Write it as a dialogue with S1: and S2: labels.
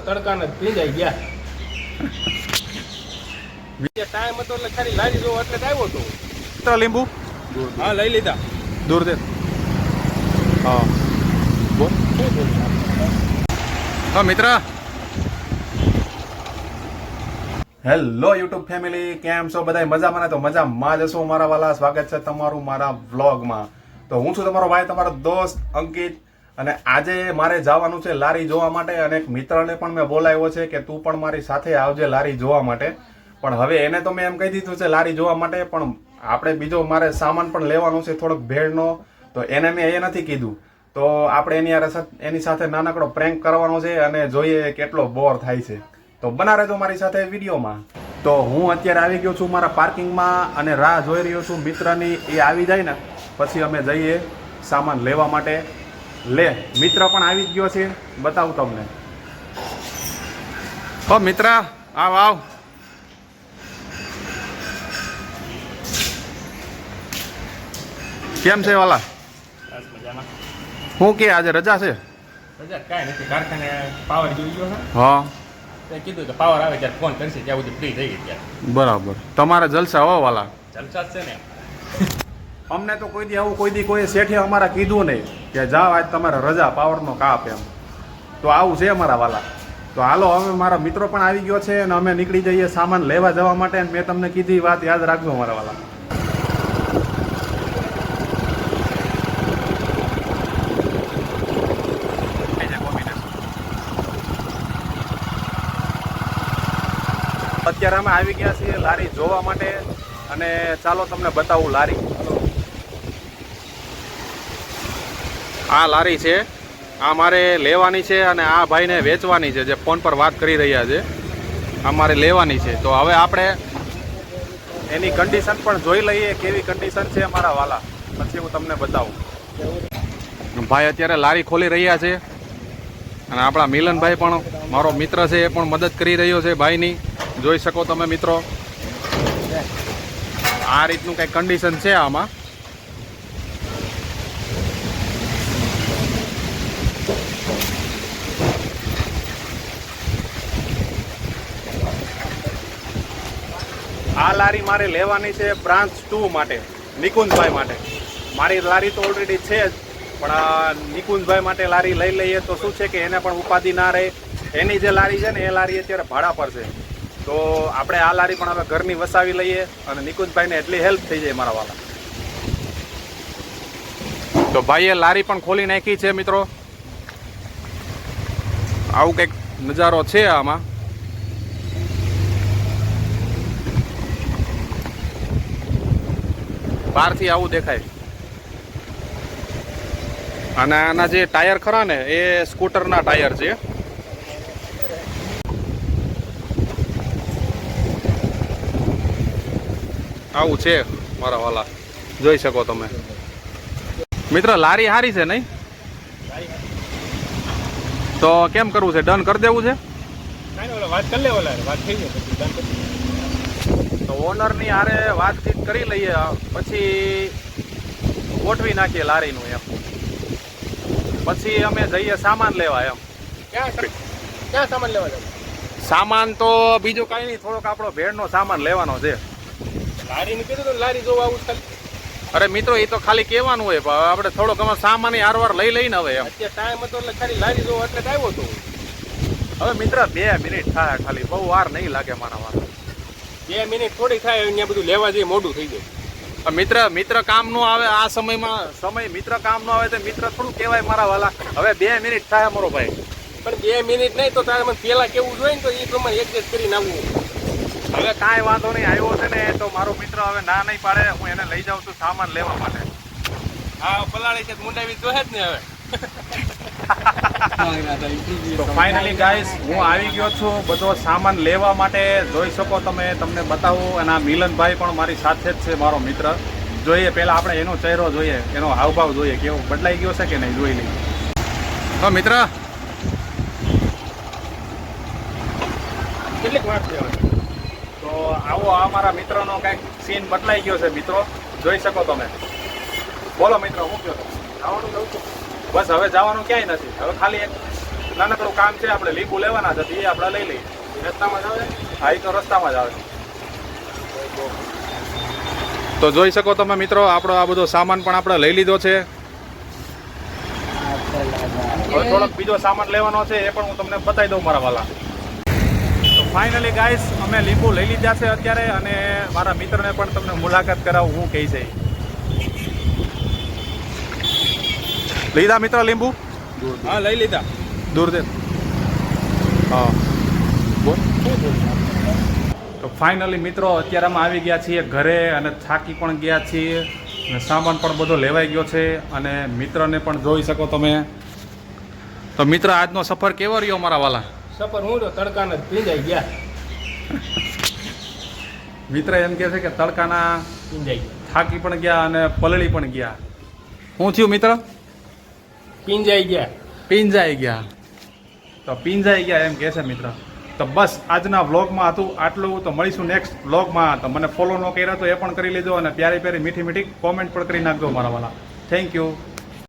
S1: તડકાને પીંજાઈ ગયા. બીજા ટાઈમ હતો એટલે ખાલી લારી જોવો એટલે જ આવ્યો હતો.
S2: તો લીંબુ
S1: હા લઈ લીધા.
S2: દૂર દે. હા બોલ. હા મિત્ર. હેલો યુટ્યુબ ફેમિલી, કેમ છો બધા? મજામાં ને? તો મજામાં જ હશો મારા વાલા. સ્વાગત છે તમારું મારા વ્લોગમાં. તો હું છું તમારો ભાઈ, તમારો દોસ્ત અંકિત, અને આજે મારે જવાનું છે લારી જોવા માટે. અને એક મિત્રને પણ મેં બોલાવ્યો છે કે તું પણ મારી સાથે આવજે લારી જોવા માટે. પણ હવે એને તો મેં એમ કહી દીધું છે લારી જોવા માટે, પણ આપણે બીજો મારે સામાન પણ લેવાનો છે થોડોક ભેળનો, તો એને મેં એ નથી કીધું. તો આપણે એની સાથે નાનકડો પ્રેન્ક કરવાનો છે અને જોઈએ કેટલો બોર થાય છે. તો બના રહેજો મારી સાથે વિડીયોમાં. તો હું અત્યારે આવી ગયો છું મારા પાર્કિંગમાં અને રાહ જોઈ રહ્યો છું મિત્રની. એ આવી જાય ને પછી અમે જઈએ સામાન લેવા માટે. લે, મિત્ર પણ આવી જ ગયો છે, બતાવું તમને. ઓ મિત્ર, આવ આવ. કેમ છે વાલા?
S1: બસ મજામાં.
S2: શું કે આજે રજા છે?
S1: રજા કાંઈ નથી, કારખાને પાવર જોઈ ગયો છે.
S2: હા,
S1: તે કીધું કે પાવર આવે ત્યારે ફોન કરશે, ત્યાં સુધી ફ્રી થઈ ગયા.
S2: બરાબર. તમારે જલસા હો વાલા.
S1: જલસા જ છે ને.
S2: અમને તો કોઈ દી આવું કોઈ શેઠે અમારા કીધું નહીં કે જાઓ આજ તમારે રજા, પાવરનો કાપ એમ. તો આવું છે અમારા વાલા. તો હાલો, હવે મારા મિત્રો પણ આવી ગયો છે અને અમે નીકળી જઈએ સામાન લેવા જવા માટે. મેં તમને કીધી વાત યાદ રાખજો મારા વાલા. અત્યારે અમે આવી ગયા છીએ લારી જોવા માટે અને ચાલો તમને બતાવું લારી. આ લારી છે, આ મારે લેવાની છે અને આ ભાઈને વેચવાની છે, જે ફોન પર વાત કરી રહ્યા છે. આ મારે લેવાની છે. તો હવે આપણે એની કન્ડિશન પણ જોઈ લઈએ, કેવી કન્ડિશન છે અમારા વાલા, પછી હું તમને બતાવું. ભાઈ અત્યારે લારી ખોલી રહ્યા છે અને આપણા મિલનભાઈ પણ, મારો મિત્ર છે, એ પણ મદદ કરી રહ્યો છે ભાઈની. જોઈ શકો તમે મિત્રો, આ રીતનું કંઈક કન્ડિશન છે આમાં. આ લારી મારે લેવાની છે બ્રાન્ચ 2 માટે, નિકુંજભાઈ માટે. મારી લારી તો ઓલરેડી છે જ, પણ નિકુંજભાઈ માટે લારી લઈ લઈએ તો શું છે કે એને પણ ઉપાધિ ના રહે. એની જે લારી છે ને એ લારી અત્યારે ભાડા પર છે. તો આપણે આ લારી પણ હવે ઘરની વસાવી લઈએ અને નિકુંજભાઈને એટલી હેલ્પ થઈ જાય મારા વાલા. તો ભાઈએ લારી પણ ખોલી નાખી છે મિત્રો. આવું કંઈક નજારો છે આમાં. બહારથી આવું દેખાય. અને આના જે ટાયર ખરા ને એ સ્કૂટરના ટાયર છે. આવું છે મારા વાલા, જોઈ શકો તમે મિત્ર. લારી સારી છે નહીં? તો કેમ કરવું છે? ડન કરી દેવું છે?
S1: વાત કરી લે, વાત થઈ ગઈ પછી ડન કરી.
S2: તો ઓનરની હારે વાતચીત કરી લઈએ, પછી ગોઠવી નાખીએ લારીનું એમ. પછી અમે જઈએ સામાન લેવા એમ.
S1: ક્યાં સામાન લેવા જાવ?
S2: સામાન તો બીજું કાંઈ નહીં, થોડોક આપણો ભેળનો સામાન લેવાનો છે.
S1: લારીને કીધું તો લારી જોવા આવું ખાલી.
S2: અરે મિત્રો, એ તો ખાલી કહેવાનું હોય, પણ આપણે થોડોક અમારે સામાન હારવાર લઈ લઈને હવે એમ.
S1: અત્યારે ટાઈમ હતો એટલે ખાલી લારી જોવા એટલે જ આવ્યો હતો.
S2: હવે મિત્ર 2 મિનિટ થાય ખાલી, બહુ વાર નહીં લાગે મારા વાર.
S1: 2 મિનિટ થોડી થાય, અહીંયા બધું લેવા જઈએ મોડું થઈ જાય.
S2: મિત્ર કામ નો આવે આ સમય મિત્ર કામ નો આવે તો મિત્ર થોડું કહેવાય મારા વાલા. હવે 2 મિનિટ થાય મારો ભાઈ.
S1: પણ 2 મિનિટ નહીં તો તારે મને પેલા કેવું જોઈએ ને, તો એ પ્રમાણે એડજસ્ટ કરીને આવવું.
S2: હવે કાંઈ વાંધો નહીં, આવ્યો છે ને તો મારો મિત્ર હવે ના નહીં પાડે. હું એને લઈ જાઉં છું સામાન લેવા માટે.
S1: હા, પલાળી છે મુંડાવી જોહે જ ને હવે.
S2: તો ફાઇનલી ગાઈસ, હું આવી ગયો છું બધો સામાન લેવા માટે. જોઈ શકો તમે, તમને બતાવું. અને આ મિલનભાઈ પણ મારી સાથે જ છે, મારો મિત્ર. જોઈએ પહેલા આપણે એનો ચહેરો જોઈએ, એનો હાવભાવ જોઈએ, કેવો બદલાઈ ગયો છે કે નહીં, જોઈ લઈએ. તો મિત્ર,
S1: કેટલીક વાત છે હવે.
S2: તો આવો, આ મારા મિત્રનો કંઈક સીન બદલાઈ ગયો છે મિત્રો, જોઈ શકો તમે. બોલો મિત્રો, શું કહો?
S1: આવવાનું લઉં છું.
S2: બસ હવે જવાનું ક્યાંય નથી. હવે ખાલી એક નાનકડું કામ છે, આપણે લીંબુ લેવાના છે એ આપણે લઈ લઈએ.
S1: રસ્તામાં જાવ
S2: હા એ તો રસ્તામાં જ આવે. તો જોઈ શકો તમે મિત્રો, આપણો આ બધો સામાન પણ આપણે લઈ લીધો છે. હવે થોડોક બીજો સામાન લેવાનો છે, એ પણ હું તમને બતાવી દઉં મારા વાલા. તો ફાઇનલી ગાઈસ અમે લીંબુ લઈ લીધા છે અત્યારે, અને મારા મિત્રને પણ તમને મુલાકાત કરાવું હું કહી છે. લીધા મિત્ર લીંબુ?
S1: હા લઈ લીધા.
S2: દૂર દે. હા બોલ. તો ફાઇનલી મિત્રો અત્યારે અમે આવી ગયા છીએ ઘરે, અને થાકી પણ ગયા છીએ, અને સામાન પણ બધો લેવાઈ ગયો છે, અને મિત્રને પણ જોઈ શકો તમે. તો મિત્ર આજનો સફર કેવો રહ્યો મારા વાલા?
S1: સફર હું તો તડકાને ભીંજાઈ ગયા.
S2: મિત્ર એમ કહે છે કે તડકાના
S1: ભીંજાઈ ગયા.
S2: થાકી પણ ગયા અને પલળી પણ ગયા. શું થયું મિત્ર?
S1: ભીંજાઈ ગયા.
S2: પીંજાઈ ગયા. તો પીંજાઈ ગયા એમ કહે છે મિત્ર. તો બસ આજના વ્લોગમાં હતું આટલું. તો મળીશું નેક્સ્ટ વ્લોગમાં. તો મને ફોલો ન કર્યા તો એ પણ કરી લેજો, અને પ્યારી પ્યારી મીઠી મીઠી કોમેન્ટ પણ કરી નાખજો મારા વાલા. Thank you.